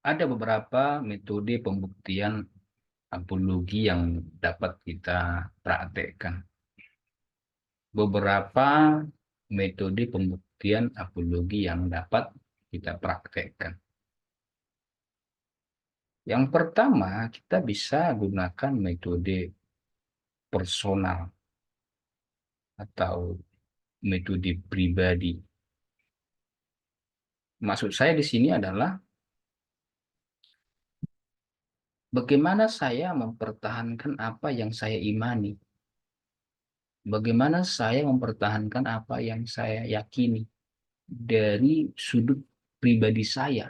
Ada beberapa metode pembuktian apologi yang dapat kita praktekkan. Beberapa metode pembuktian apologi yang dapat kita praktekkan. Yang pertama, kita bisa gunakan metode personal atau metode pribadi. Maksud saya di sini adalah bagaimana saya mempertahankan apa yang saya imani. Bagaimana saya mempertahankan apa yang saya yakini dari sudut pribadi saya.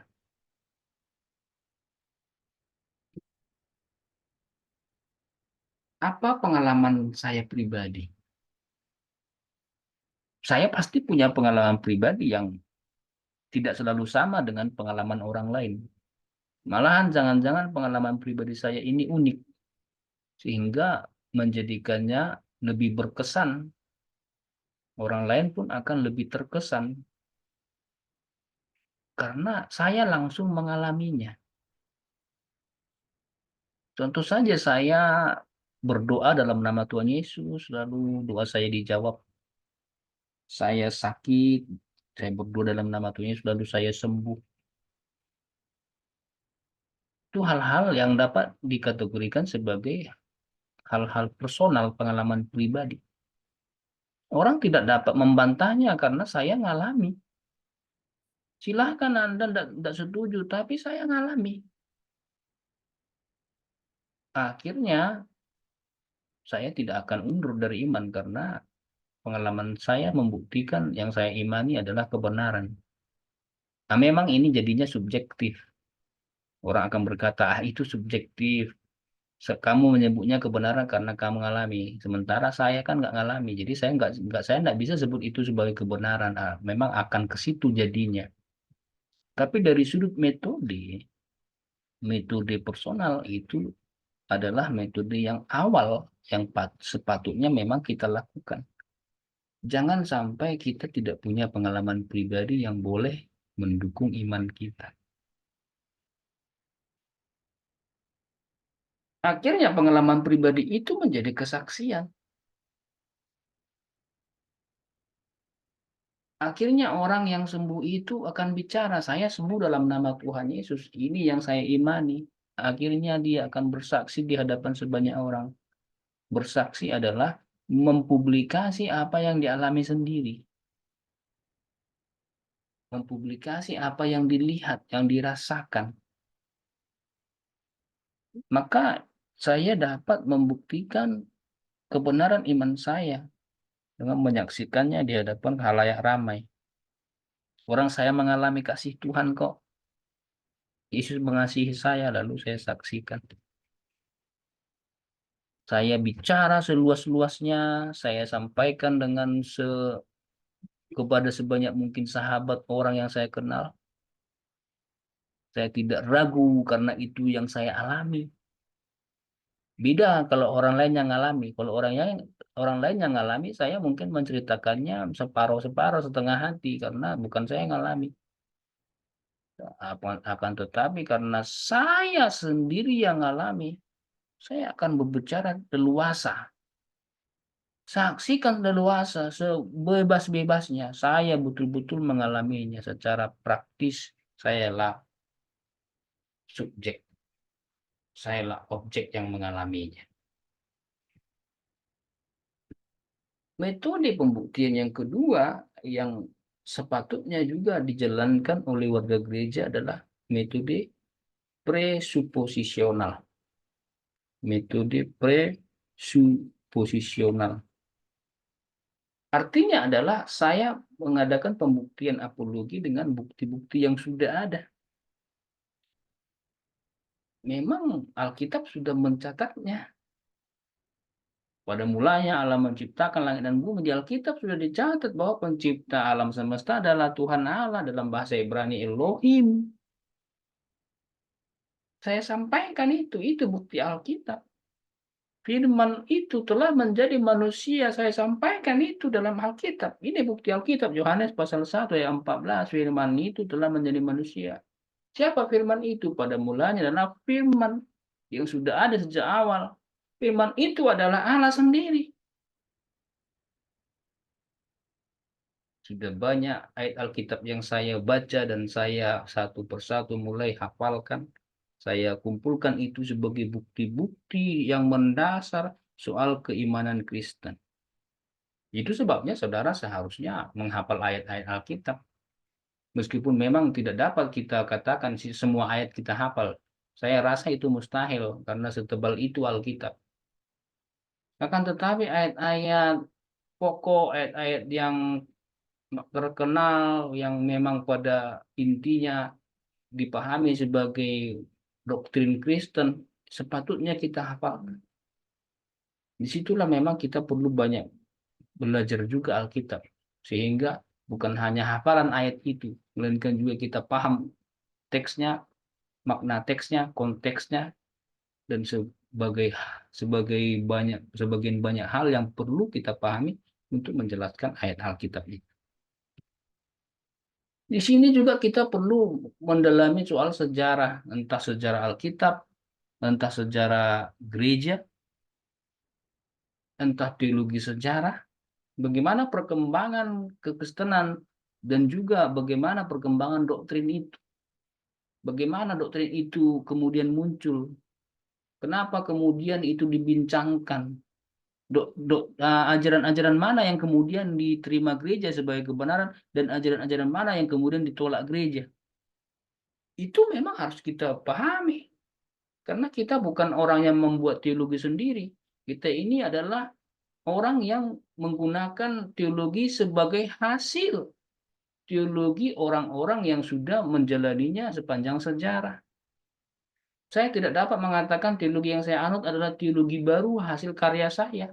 Apa pengalaman saya pribadi? Saya pasti punya pengalaman pribadi yang tidak selalu sama dengan pengalaman orang lain. Malahan jangan-jangan pengalaman pribadi saya ini unik, sehingga menjadikannya lebih berkesan. Orang lain pun akan lebih terkesan, karena saya langsung mengalaminya. Contoh saja saya berdoa dalam nama Tuhan Yesus, lalu doa saya dijawab. Saya sakit, saya berdoa dalam nama Tuhan Yesus, lalu saya sembuh. Itu hal-hal yang dapat dikategorikan sebagai hal-hal personal, pengalaman pribadi. Orang tidak dapat membantahnya karena saya ngalami. Silahkan Anda tidak setuju, tapi saya ngalami. Akhirnya saya tidak akan undur dari iman karena pengalaman saya membuktikan yang saya imani adalah kebenaran. Nah, memang ini jadinya subjektif. Orang akan berkata, ah itu subjektif. Kamu menyebutnya kebenaran karena kamu mengalami. Sementara saya kan nggak ngalami. Jadi saya nggak bisa sebut itu sebagai kebenaran. Ah, memang akan ke situ jadinya. Tapi dari sudut metode, metode personal itu adalah metode yang awal yang sepatutnya memang kita lakukan. Jangan sampai kita tidak punya pengalaman pribadi yang boleh mendukung iman kita. Akhirnya pengalaman pribadi itu menjadi kesaksian. Akhirnya orang yang sembuh itu akan bicara, saya sembuh dalam nama Tuhan Yesus. Ini yang saya imani. Akhirnya dia akan bersaksi di hadapan sebanyak orang. Bersaksi adalah mempublikasi apa yang dialami sendiri. Mempublikasi apa yang dilihat, yang dirasakan. Maka saya dapat membuktikan kebenaran iman saya dengan menyaksikannya di hadapan khalayak ramai. Orang saya mengalami kasih Tuhan kok. Yesus mengasihi saya, lalu saya saksikan. Saya bicara seluas-luasnya, saya sampaikan dengan kepada sebanyak mungkin sahabat orang yang saya kenal. Saya tidak ragu karena itu yang saya alami. Beda kalau orang lain yang ngalami. Kalau orang lain yang ngalami, saya mungkin menceritakannya separuh-separuh, setengah hati karena bukan saya yang ngalami. Akan tetapi karena saya sendiri yang ngalami, saya akan berbicara leluasa. Saksikan leluasa sebebas-bebasnya. Saya betul-betul mengalaminya secara praktis. Saya lah subjek. Saya lah objek yang mengalaminya. Metode pembuktian yang kedua yang sepatutnya juga dijalankan oleh warga gereja adalah metode presuposisional. Metode presuposisional. Artinya adalah saya mengadakan pembuktian apologi dengan bukti-bukti yang sudah ada. Memang Alkitab sudah mencatatnya. Pada mulanya Allah menciptakan langit dan bumi. Di Alkitab sudah dicatat bahwa pencipta alam semesta adalah Tuhan Allah, dalam bahasa Ibrani Elohim. Saya sampaikan itu bukti Alkitab. Firman itu telah menjadi manusia. Saya sampaikan itu dalam Alkitab. Ini bukti Alkitab. Yohanes pasal 1 ayat 14. Firman itu telah menjadi manusia. Siapa firman itu? Pada mulanya adalah firman yang sudah ada sejak awal. Firman itu adalah Allah sendiri. Sudah banyak ayat Alkitab yang saya baca dan saya satu persatu mulai hafalkan. Saya kumpulkan itu sebagai bukti-bukti yang mendasar soal keimanan Kristen. Itu sebabnya saudara seharusnya menghafal ayat-ayat Alkitab. Meskipun memang tidak dapat kita katakan semua ayat kita hafal. Saya rasa itu mustahil karena setebal itu Alkitab. Akan tetapi ayat-ayat pokok, ayat-ayat yang terkenal, yang memang pada intinya dipahami sebagai doktrin Kristen, sepatutnya kita hafal. Disitulah memang kita perlu banyak belajar juga Alkitab. Sehingga bukan hanya hafalan ayat itu, melainkan juga kita paham teksnya, makna teksnya, konteksnya, dan sebagian banyak hal yang perlu kita pahami untuk menjelaskan ayat Alkitab ini. Di sini juga kita perlu mendalami soal sejarah, entah sejarah Alkitab, entah sejarah gereja, entah teologi sejarah, bagaimana perkembangan kekristenan, dan juga bagaimana perkembangan doktrin itu. Bagaimana doktrin itu kemudian muncul, kenapa kemudian itu dibincangkan, ajaran-ajaran mana yang kemudian diterima gereja sebagai kebenaran, dan ajaran-ajaran mana yang kemudian ditolak gereja. Itu memang harus kita pahami. Karena kita bukan orang yang membuat teologi sendiri. Kita ini adalah orang yang menggunakan teologi sebagai hasil teologi orang-orang yang sudah menjalaninya sepanjang sejarah. Saya tidak dapat mengatakan teologi yang saya anut adalah teologi baru hasil karya saya.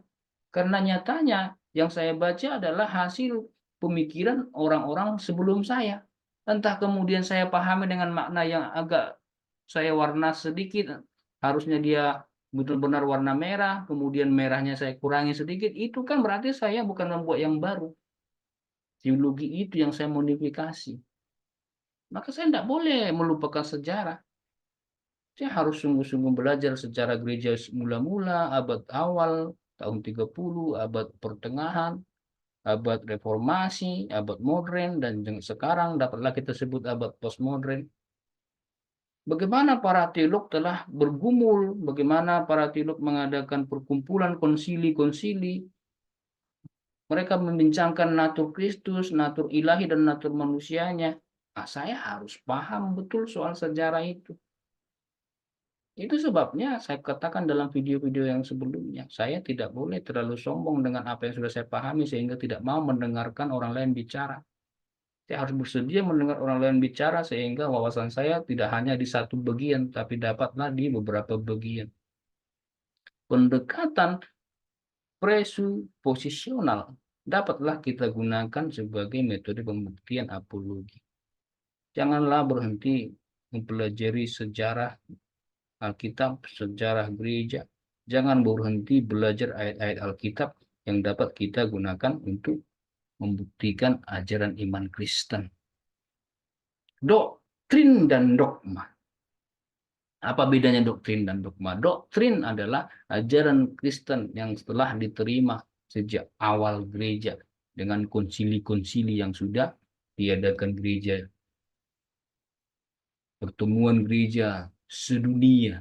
Karena nyatanya yang saya baca adalah hasil pemikiran orang-orang sebelum saya. Entah kemudian saya pahami dengan makna yang agak saya warna sedikit, harusnya dia betul-benar warna merah, kemudian merahnya saya kurangi sedikit, itu kan berarti saya bukan membuat yang baru. Teologi itu yang saya modifikasi. Maka saya tidak boleh melupakan sejarah. Saya harus sungguh-sungguh belajar sejarah gereja mula-mula, abad awal, tahun 30, abad pertengahan, abad reformasi, abad modern, dan sekarang dapatlah kita sebut abad postmodern. Bagaimana para teolog telah bergumul, bagaimana para teolog mengadakan perkumpulan konsili-konsili. Mereka membincangkan natur Kristus, natur ilahi, dan natur manusianya. Nah, saya harus paham betul soal sejarah itu. Itu sebabnya saya katakan dalam video-video yang sebelumnya, saya tidak boleh terlalu sombong dengan apa yang sudah saya pahami sehingga tidak mau mendengarkan orang lain bicara. Saya harus bersedia mendengar orang lain bicara sehingga wawasan saya tidak hanya di satu bagian, tapi dapatlah di beberapa bagian. Pendekatan presuposisional dapatlah kita gunakan sebagai metode pembuktian apologi. Janganlah berhenti mempelajari sejarah Alkitab, sejarah gereja. Jangan berhenti belajar ayat-ayat Alkitab yang dapat kita gunakan untuk membuktikan ajaran iman Kristen. Doktrin dan dogma. Apa bedanya doktrin dan dogma? Doktrin adalah ajaran Kristen yang telah diterima sejak awal gereja dengan konsili-konsili yang sudah diadakan gereja. Pertemuan gereja sedunia.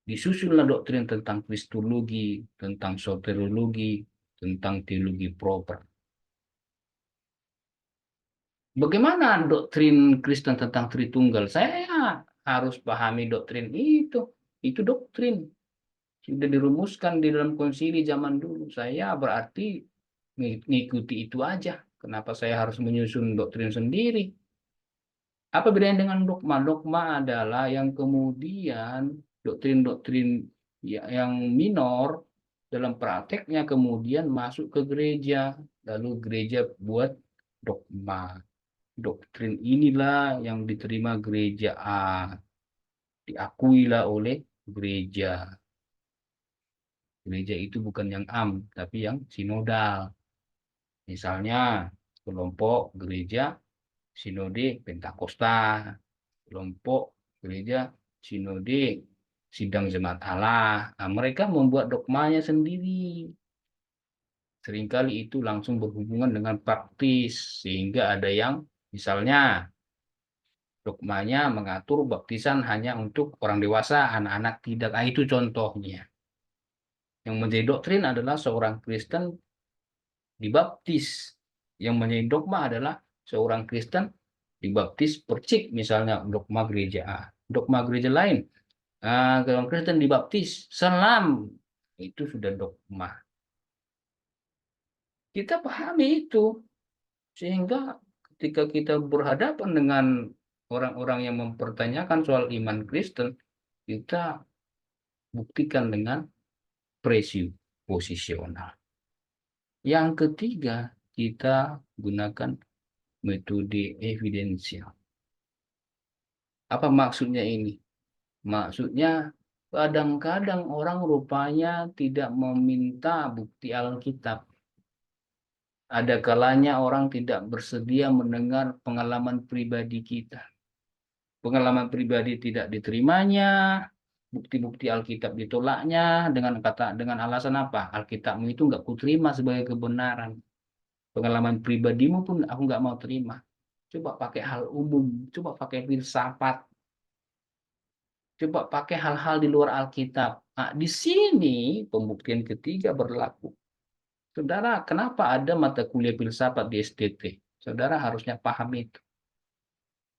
Disusunlah doktrin tentang kristologi, tentang soteriologi, tentang teologi proper. Bagaimana doktrin Kristen tentang Tritunggal? Saya harus pahami doktrin itu. Itu doktrin. Sudah dirumuskan di dalam konsili zaman dulu. Saya berarti mengikuti itu aja. Kenapa saya harus menyusun doktrin sendiri? Apa bedanya dengan dogma? Dogma adalah yang kemudian doktrin-doktrin yang minor dalam prakteknya kemudian masuk ke gereja. Lalu gereja buat dogma. Doktrin inilah yang diterima gereja A, diakuilah oleh gereja Gereja itu bukan yang tapi yang sinodal. Misalnya kelompok gereja sinode Pentakosta, kelompok gereja sinode sidang jemaat Allah. Nah, mereka membuat dogmanya sendiri. Seringkali itu langsung berhubungan dengan praktis, sehingga ada yang misalnya dogmanya mengatur baptisan hanya untuk orang dewasa, anak-anak tidak. Ah, itu contohnya. Yang menjadi doktrin adalah seorang Kristen dibaptis. Yang menjadi dogma adalah seorang Kristen dibaptis percik, misalnya dogma gereja A. Dogma gereja lain, orang Kristen dibaptis selam. Itu sudah dogma. Kita pahami itu. Sehingga ketika kita berhadapan dengan orang-orang yang mempertanyakan soal iman Kristen, kita buktikan dengan posisional. Yang ketiga, kita gunakan metode evidensial. Apa maksudnya ini? Maksudnya kadang-kadang orang rupanya tidak meminta bukti Alkitab. Ada kalanya orang tidak bersedia mendengar pengalaman pribadi kita. Pengalaman pribadi tidak diterimanya, bukti-bukti Alkitab ditolaknya dengan alasan apa? Alkitabmu itu nggak kuterima sebagai kebenaran. Pengalaman pribadimu pun aku nggak mau terima. Coba pakai hal umum, coba pakai filsafat, coba pakai hal-hal di luar Alkitab. Nah, di sini pembuktian ketiga berlaku. Saudara, kenapa ada mata kuliah filsafat di STT? Saudara harusnya paham itu.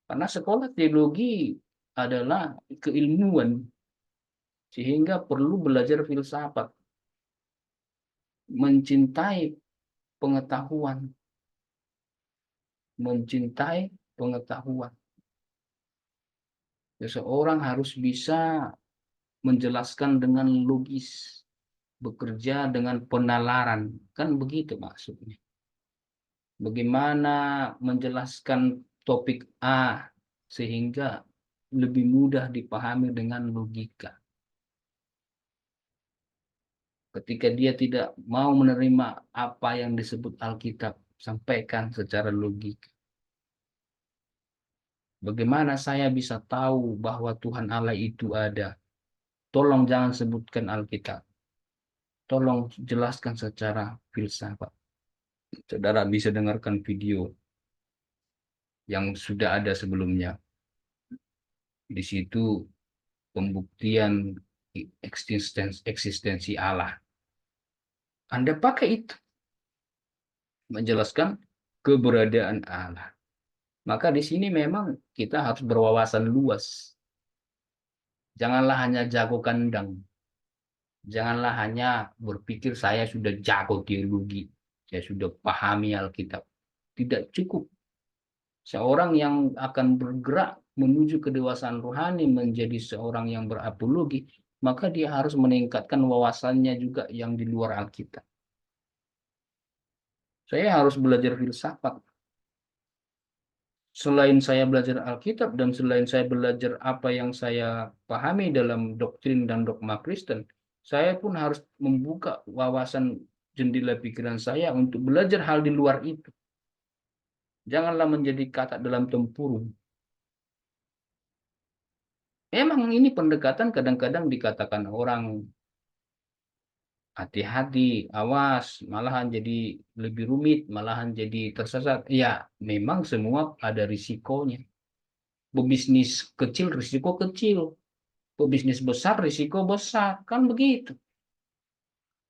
Karena sekolah teologi adalah keilmuan, sehingga perlu belajar filsafat, mencintai pengetahuan, mencintai pengetahuan. Seseorang harus bisa menjelaskan dengan logis, bekerja dengan penalaran, kan begitu maksudnya. Bagaimana menjelaskan topik A sehingga lebih mudah dipahami dengan logika. Ketika dia tidak mau menerima apa yang disebut Alkitab, sampaikan secara logika. Bagaimana saya bisa tahu bahwa Tuhan Allah itu ada? Tolong jangan sebutkan Alkitab. Tolong jelaskan secara filsafat. Saudara bisa dengarkan video yang sudah ada sebelumnya. Di situ pembuktian eksistensi Allah. Anda pakai itu menjelaskan keberadaan Allah. Maka di sini memang kita harus berwawasan luas. Janganlah hanya jago kandang. Janganlah hanya berpikir saya sudah jago teologi. Saya sudah pahami Alkitab. Tidak cukup. Seorang yang akan bergerak menuju kedewasaan rohani menjadi seorang yang berapologi, maka dia harus meningkatkan wawasannya juga yang di luar Alkitab. Saya harus belajar filsafat. Selain saya belajar Alkitab dan selain saya belajar apa yang saya pahami dalam doktrin dan dogma Kristen, saya pun harus membuka wawasan jendela pikiran saya untuk belajar hal di luar itu. Janganlah menjadi katak dalam tempurung. Emang ini pendekatan kadang-kadang dikatakan orang hati-hati, awas, malahan jadi lebih rumit, malahan jadi tersesat. Ya, memang semua ada risikonya. Pebisnis kecil risiko kecil, pebisnis besar risiko besar, kan begitu.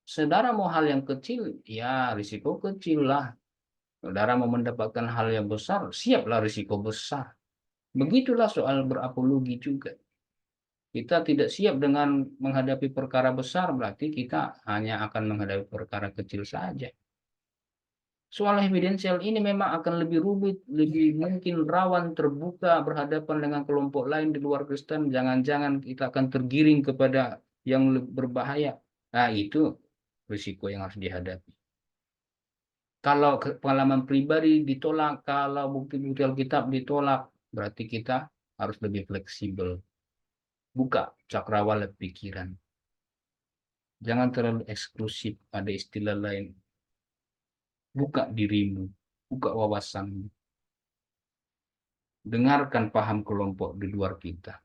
Saudara mau hal yang kecil, ya risiko kecil lah. Saudara mau mendapatkan hal yang besar, siaplah risiko besar. Begitulah soal berapologi juga. Kita tidak siap dengan menghadapi perkara besar, berarti kita hanya akan menghadapi perkara kecil saja. Soal evidensial ini memang akan lebih rumit, lebih mungkin rawan terbuka berhadapan dengan kelompok lain di luar Kristen. Jangan-jangan kita akan tergiring kepada yang berbahaya. Nah, itu risiko yang harus dihadapi. Kalau pengalaman pribadi ditolak, kalau bukti-bukti Alkitab ditolak, berarti kita harus lebih fleksibel. Buka cakrawala pikiran. Jangan terlalu eksklusif, ada istilah lain. Buka dirimu, buka wawasanmu. Dengarkan paham kelompok di luar kita.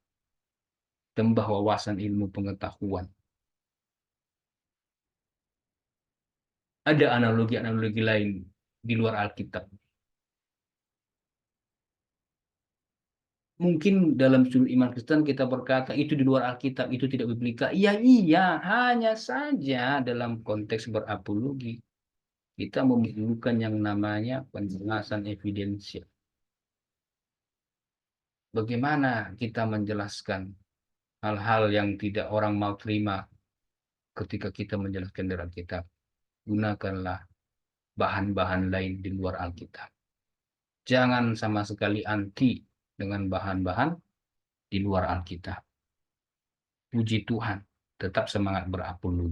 Tambah wawasan ilmu pengetahuan. Ada analogi-analogi lain di luar Alkitab. Mungkin dalam sudut iman Kristen kita berkata itu di luar Alkitab, itu tidak biblika. Iya, iya, hanya saja dalam konteks berapologi kita memerlukan yang namanya penjelasan evidensial. Bagaimana kita menjelaskan hal-hal yang tidak orang mau terima ketika kita menjelaskan dari Alkitab? Gunakanlah bahan-bahan lain di luar Alkitab. Jangan sama sekali anti dengan bahan-bahan di luar Alkitab. Puji Tuhan, tetap semangat berapologi.